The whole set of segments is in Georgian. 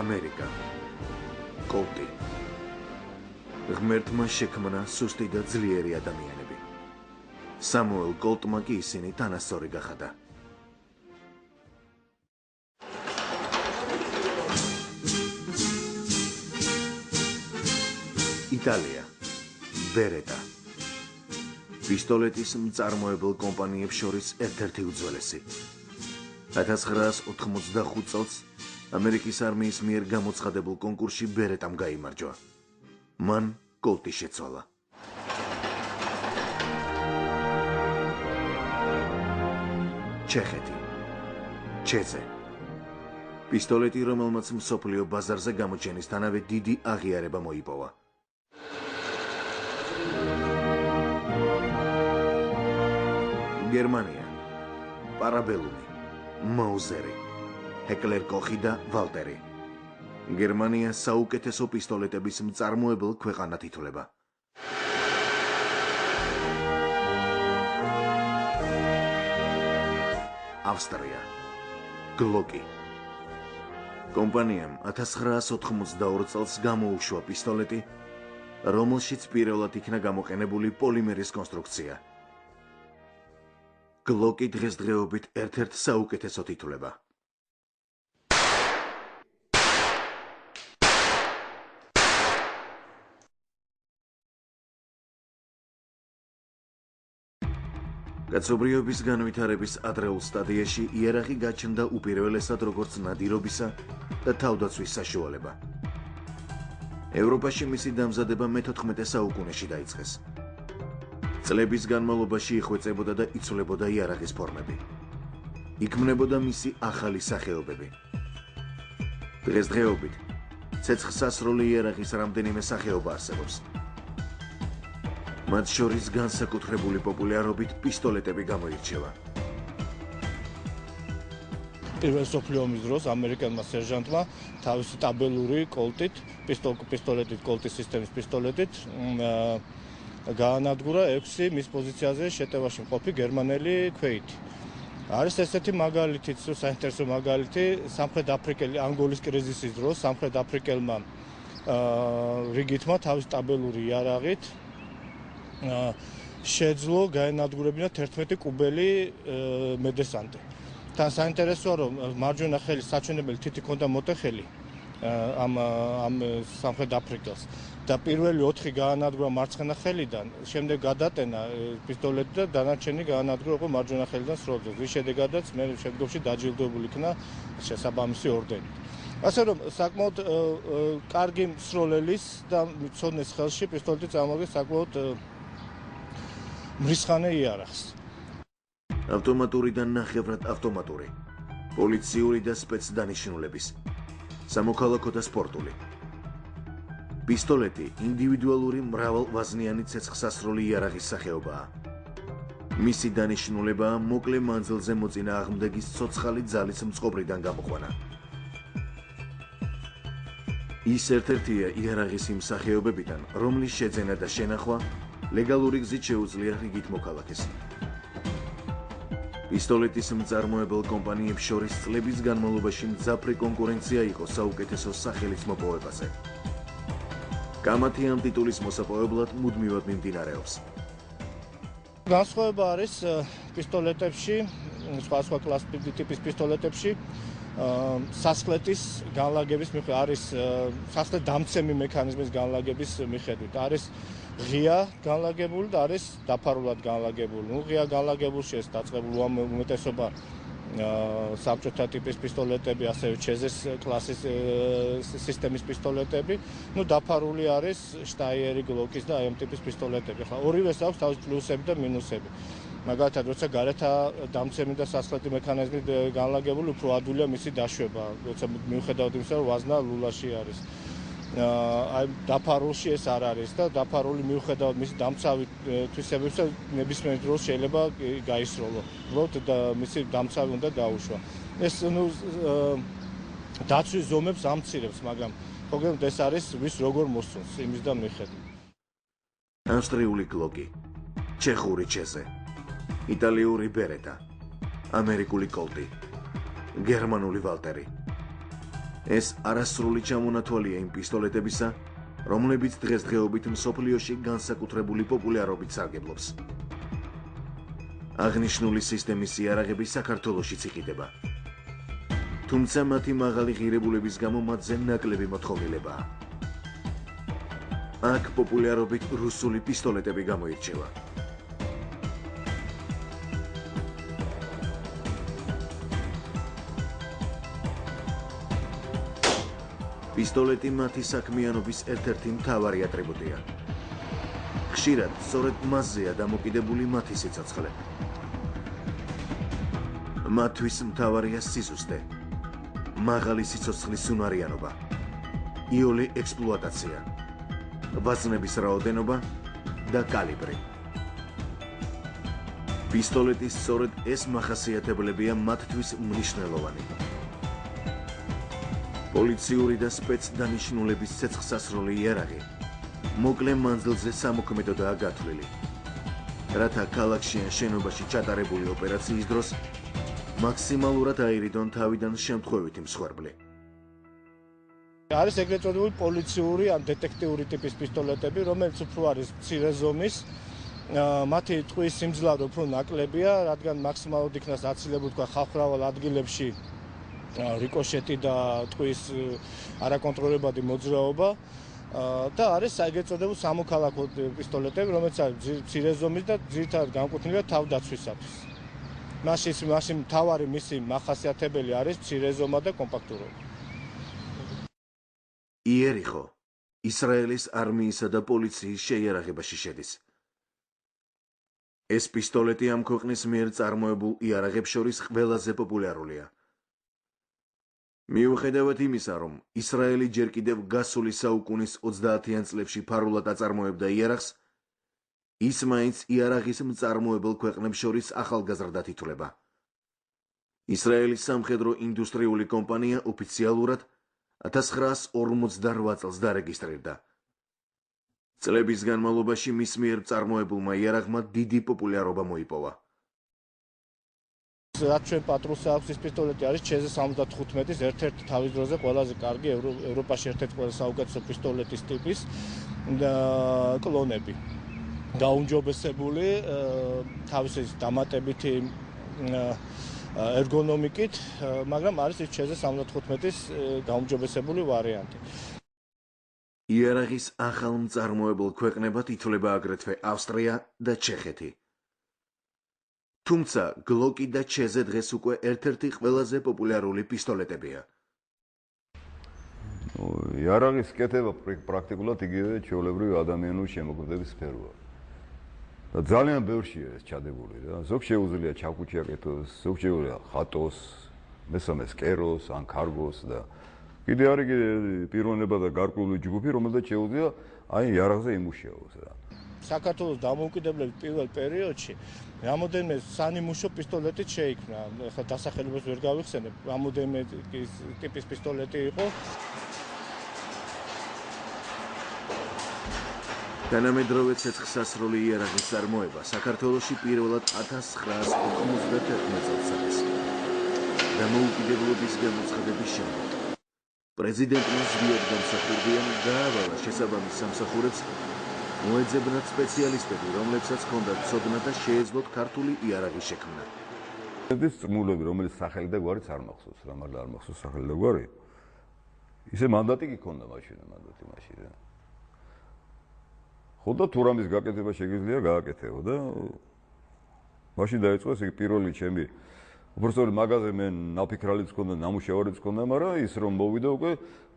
ამერიკა. კოლტი. ღმერთმა შექმნა სუსტი და ძლიერი ადამიანები. სამუელ კოლტმა კი ისინი თანასწორი გახადა. იტალია. ბერეტა. პისტოლეტის მწარმოებელ კომპანიებს შორის ერთ-ერთი უძველესი. 1985 წელს ამერიკის არმიის მიერ გამოცხადებულ კონკურსში ბერეტამ გაიმარჯვა. მან კოლტი შეცვალა. ჩეხეთი. ჩეზე. პისტოლეტი, რომელმაც მსოფლიო ბაზარზე გამოჩენისთანავე დიდი აღიარება მოიპოვა. გერმანია. პარაბელუმი. მაუზერი. ჰეკლერ კოხი და ვალტერი. გერმანია საუკეთესო პისტოლეტების მწარმოებელ ქვეყანად ითვლება. ავსტრია. გლოკი. კომპანიამ 1982 წელს გამოუშვა პისტოლეტი, რომელშიც პირველად იქნა გამოყენებული პოლიმერის კონსტრუქცია. გლოკი დღესდღეობით ერთ-ერთ საუკეთესოდ ითვლება. კაცობრიობის განვითარების ადრეულ სტადიაში იერარქი გაჩნდა უპირველესად როგორც ნადირობისა და თავდაცვის საშუალება. ევროპაში მისი დამზადება მე-14 საუკუნეში დაიწყეს. წლების განმავლობაში იხვეწებოდა და იცვლებოდა იერარქის ფორმები. იქმნებოდა მისი ახალი სახეობები. დღესდღეობით ცეცხლსასროლი იერარქის რამდენიმე სახეობა არსებობს. მათ შორის განსაკუთრებული პოპულარობით პისტოლეტები გამოირჩევა. პირველ მსოფლიო ომის დროს ამერიკელმა სერჟანტმა თავისი ტაბელური კოლტით, პისტოლეტით, კოლტის სისტემის პისტოლეტით გაანადგურა 6 მის პოზიციაზე შეტევაში მყოფი გერმანელი ქვეითი. არის ესეთი მაგალითიც, საინტერესო მაგალითი, სამხრეთ აფრიკელი ანგოლის კრიზისის დროს სამხრეთ აფრიკელმა რიგითმა თავის ტაბელური იარაღით შეძლო გაენადგურებინა 11 კუბელი მედესანტე. თან საინტერესოა, რომ მარჯვენა ხელის საჩვენებელი თითი ჰქონდა მოტეხელი ამ სამხრეთ აფრიკელს და პირველი 4 გაანადგურა მარცხენა ხელიდან, შემდეგ გადატენა პისტოლეტი და დანარჩენი გაანადგურა უკვე მარჯვენა ხელიდან სროლზე. რის შედეგადაც მე შემდგომში დაჯილდოებული იქნა შესაბამისი ორდენით. ასე რომ საკმაოდ კარგი მსროლელის და მცოდნეს ხელში პისტოლეტი წარმოადგენს საკმაოდ მრისხანე იარაღს. ავტომატური და ნახევრად ავტომატური, პოლიციური და სპეცდანიშნულების, სამოქალაქო და სპორტული. პისტოლეტი ინდივიდუალური მრავალვაზნიანი ცეცხლსასროლი იარაღის სახეობაა. მისი დანიშნულებაა მოკლე მანძილზე მოწინააღმდეგის ცოცხალი ძალის მწყობრიდან გამოყვანა. ის ერთ-ერთია იარაღის იმ სახეობებიდან, რომლის შეძენა და შენახვა ლეგალური გზით შეუძლია რიგით მოქალაქეს. პისტოლეტის მწარმოებელ კომპანიებს შორის წლების განმავლობაში მძაფრი კონკურენცია იყო საუკეთესო სახელის მოპოვებაზე. კამათი ამ ტიტულის მოსაპოვებლად მუდმივად მიმდინარეობს. განსხვავება არის პისტოლეტებში, სხვა კლასის პისტოლეტებში სასხლეთის განლაგების მიხედვით არის სასხლეთ დამცემი მექანიზმის განლაგების მიხედვით არის ღია განლაგებული და არის დაფარულად განლაგებული. ღია განლაგებულში ეს დაწყებული უმეტესობა საბჭოთა ტიპის პისტოლეტები, ასევე ჩეზეს კლასის სისტემის პისტოლეტები, დაფარული არის შტაიერი, გლოკის და ამ ტიპის პისტოლეტები. ხა ორივეს აქვს თავის პლუსები და მინუსები. მაგალითად, როცა გარეთა დამცემი და სასხლეთი მექანიზმით განლაგებული, უფრო ადვილია მისი დაშვება, როცა მიუხედავად იმისა, რომ ვაზნა ლულაში არის. აი დაფარულში ეს არ არის და დაფარული მიუხედავად მისი დამცავი თვისებებისა ნებისმიერ დროს შეიძლება გაისროლო. უბრალოდ და მისი დამცავი უნდა დაუშვა. ეს დაცვის ზომებს ამცირებს, მაგრამ მოგეთ ეს არის ვის როგორ მოსწონს იმის და მიხედვით. ავსტრიული გლოკი, ჩეხური ჩეზე, იტალიური ბერეტა, ამერიკული კოლტი, გერმანული ვალტერი. ეს არასრული ჩამონათვალია იმ პისტოლეტებისა, რომლებიც დღესდღეობით მსოფლიოში განსაკუთრებული პოპულარობით სარგებლობს. აღნიშნული სისტემის იარაღები საქართველოშიც იყიდება. თუმცა მათი მაღალი ღირებულების გამო მათზე ნაკლები მოთხოვნილებაა. აქ პოპულარობით რუსული პისტოლეტები გამოირჩევა. პისტოლეტი მათი საქმიანობის ერთ-ერთი მთავარი ატრიბუტია. ხშირად სწორედ მასზეა დამოკიდებული მათი სიცოცხლე. მათთვის მთავარია სიზუსტე, მაღალი სიცოცხლის უნარიანობა, იოლი ექსპლუატაცია, ვაზნების რაოდენობა და კალიბრი. პისტოლეტის სწორედ ეს მახასიათებლებია მათთვის მნიშვნელოვანი. პოლიციური და სპეცდანიშნულების ცეცხლსასროლი იარაღი მოკლე მანძილზე სამოქმედოდაა გათვლილი, რათა ქალაქში ან შენობაში ჩატარებული ოპერაციის დროს მაქსიმალურად აირიდონ თავიდან შემთხვევითი მსხვერპლი. არის ეგრეთ წოდებული პოლიციური ან დეტექტიური ტიპის პისტოლეტები, რომელიც უფრო არის მცირე ზომის, მათი ტყვის სიმძლავრე უფრო ნაკლებია, რადგან მაქსიმალურად იქნას აცილებული თქვა ხალხმრავალ ადგილებში რიკოშეტი და ტყვის არაკონტროლებადი მოძრაობა და არის ეგრეთ წოდებული სამოქალაქო პისტოლეტები, რომელიც არის მცირე ზომის და ძირითადად განკუთვნილია თავდაცვისათვის. მაშინ მთავარი მისი მახასიათებელი არის მცირე ზომა და კომპაქტურობა. იერიხო ისრაელის არმიისა და პოლიციის შეიარაღებაში შედის. ეს პისტოლეტი ამ ქვეყნის მიერ წარმოებულ იარაღებს შორის ყველაზე პოპულარულია. მიუხედავად იმისა, რომ ისრაელი ჯერ კიდევ გასული საუკუნის 30-იან წლებში ფარულად აწარმოებდა იარაღს, ის მაინც იარაღის მწარმოებელ ქვეყნებს შორის ახალგაზრდად ითვლება. ისრაელის სამხედრო ინდუსტრიული კომპანია ოფიციალურად 1948 წელს დარეგისტრირდა. წლების განმავლობაში მის მიერ წარმოებულმა იარაღმა დიდი პოპულარობა მოიპოვა. რაც ჩვენ პატრულს აქვს ის პისტოლეტი არის CZ-75-ის ერთ-ერთი თავის დროზე ყველაზე კარგი ევროპაში ერთ-ერთი ყველაზე საუკეთესო პისტოლეტის ტიპის კლონები. გაუმჯობესებული თავისი დამატებითი ერგონომიკით, მაგრამ არის ის CZ-75-ის გაუმჯობესებული ვარიანტი. იარაღის ახალ მწარმოებელ ქვეყნებად ითვლება აგრეთვე ავსტრია და ჩეხეთი. თუმცა გლოკი და CZ დღეს უკვე ერთ-ერთი ყველაზე პოპულარული პისტოლეტებია. იარაღის კეთება პრაქტიკულად იგივე ჩვეულებრივი ადამიანური შემოქმედების სფეროა. და ძალიან ბევრშია ეს ჩადებული რა. ზოგ შეუძლია ჩაკუჩი აკეთოს, ზოგ შეუძლია ხატოს, მესამეს კეროს ან კარგოს და კიდე არის პიროვნება და გარკვეული ჯგუფი, რომელსაც შეუძლია აი იარაღზე იმუშაოს რა. საქართველოს დამოუკიდებლობის პირველ პერიოდში რამოდენიმე სანიმუშო პისტოლეტით შეიქმნა. ახლა დასახელებას ვერ გავიხსენებ, რამოდენიმე ტიპის პისტოლეტი იყო. თანამედროვე ცეცხლსასროლი იარაღის წარმოება საქართველოში პირველად 1991 წელს არის. დამოუკიდებლობის გამოცხადების შემდეგ პრეზიდენტმა ზვიად გამსახურდიან დაავალა შესაბამის სამსახურებს მოეძებნათ სპეციალისტები, რომლებსაც ჰქონდათ ცოდნა და შეეძლოთ ქართული იარაღის შექმნა. ეს წმულები, რომელიც სახელი და გვარიც არ მახსოვს, რა მართლა არ მახსოვს სახელი და გვარი. ისე მანდატი კი ქონდა მაშინ. ხო და თუ რამის გაკეთება შეგიძლია გააკეთებო და მაშინ დაიწყო ეს პირველი ჩემი უბრალოდ მაგაზე მე ნაფიქრალიც ჰქონდა, ნამუშევარიც ჰქონდა, მაგრამ ის რომ მოვიდა უკვე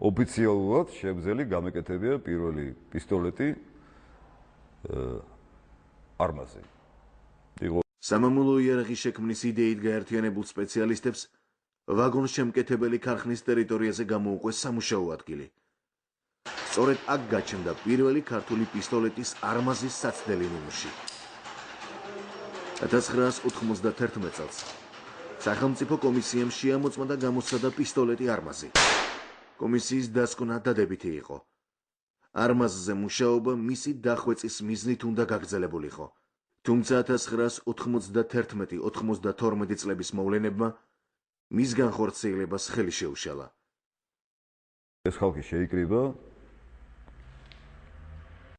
ოფიციალურად შევძელი გამეკეთებია პირველი პისტოლეტი არმაზე. სამამულო იარაღის შექმნის იდეით გაერთიანებულ სპეციალისტებს ვაგონშემკეთებელი ქარხნის ტერიტორიაზე გამოუყვეს სამუშაო ადგილი. სწორედ აქ გაჩნდა პირველი ქართული პისტოლეტის არმაზის საცდელი ნიმუში. 1991 წელს სახელმწიფო კომისიამ შეამოწმა და გამოსცადა პისტოლეტი არმაზი. კომისიის დასკვნა დადებითი იყო. არმაზზე მუშაობა მისი დახვეწის მიზნით უნდა გაგრძელებულიყო. თუმცა 1991-92 წლების მოვლენებმა მის განხორციელებას ხელი შეუშალა. ეს ხალხი შეიკრიბა